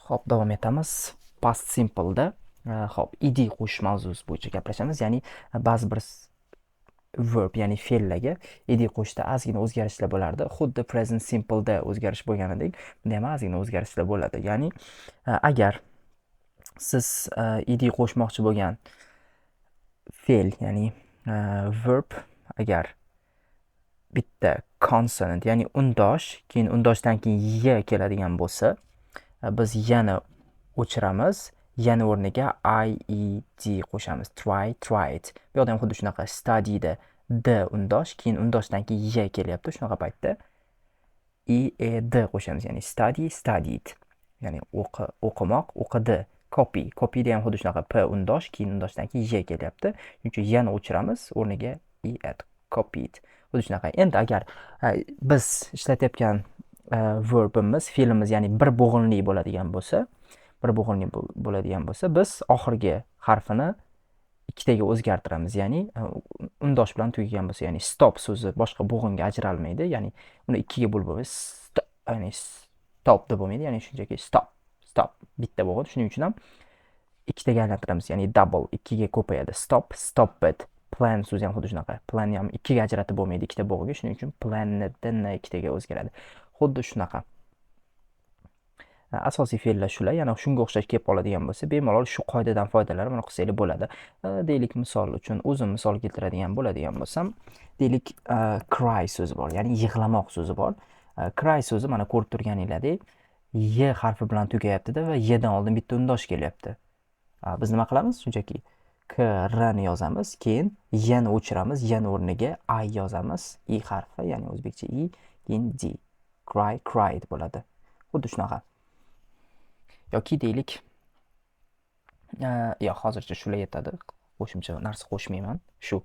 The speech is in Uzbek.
Xo'p, davom etamiz. Past simple'da xo'p, ed qo'shish mavzusi bo'yicha gaplashamiz. Ya'ni ba'zi bir verb, ya'ni fe'llarga ed qo'shishda ozgina o'zgarishlar bo'lardi. Xuddi present simple'da o'zgarish bo'lganidek, bunda ham ozgina o'zgarishlar bo'ladi. Ya'ni agar siz ed qo'shmoqchi bo'lgan fe'l, ya'ni verb agar bitta consonant, ya'ni undosh, keyin undoshdan keyin y keladigan bo'lsa, biz yana o'chiramiz, yana o'rniga ied qo'shamiz. Try, tried. Bu yoqda ham xuddi shunaqa studyda d undosh, keyin undoshdan keyin y kelyapti. Shunaqa paytda ed qo'shamiz, ya'ni study, studied. Ya'ni o'qimoq, o'qidi. Copy, copyda ham xuddi shunaqa p undosh, keyin undoshdan keyin y kelyapti. Shuning uchun yana o'chiramiz, o'rniga ed, copied. Xuddi shunaqa. Endi agar biz ishlatayotgan verbimiz, fe'limiz, ya'ni bir bo'g'inli bo'ladigan bo'lsa, biz oxirgi harfini ikkitaga o'zgartiramiz. Ya'ni undosh bilan tugagan bo'lsa, ya'ni stop so'zi boshqa bo'g'inga ajralmaydi. Ya'ni uni ikkiga bo'lib bo'lmaydi. Ya'ni stop deb bo'lmaydi. Ya'ni shunchaki stop, stop bitta bo'g'in. Shuning uchun ham ikkitaga aylantiramiz. Ya'ni double ikkiga ko'payadi. Stop, stopped. Plan so'zi ham xuddi shunaqa. Plan ham ikkiga ajratib bo'lmaydi ikkita bo'g'inga. Shuning uchun planneddan ikkitaga o'zgaradi. Xuddi shunaqa. Asosiy fe'llar shular. Yana shunga o'xshash kelib qoladigan bo'lsa, bemalol shu qoidadan foydalanib buni qilsanglar bo'ladi. Deylik, misol uchun o'zim misol keltiradigan bo'ladigan bo'lsam, deylik, cry so'zi bor, ya'ni yig'lamoq so'zi bor. Cry so'zi mana ko'rib turganinglardek y harfi bilan tugayapti-da va y dan oldin bitta undosh kelyapti. Biz nima qilamiz? Shunchaki k r ni yozamiz, keyin y ni o'chiramiz, y ni o'rniga i yozamiz, i harfi, ya'ni o'zbekcha i, keyin d. Cry, cried bo'ladi. Xuddi shunaqa. Yoki deylik, hozircha shular yetadi. Qo'shimcha narsa qo'shmayman. Shu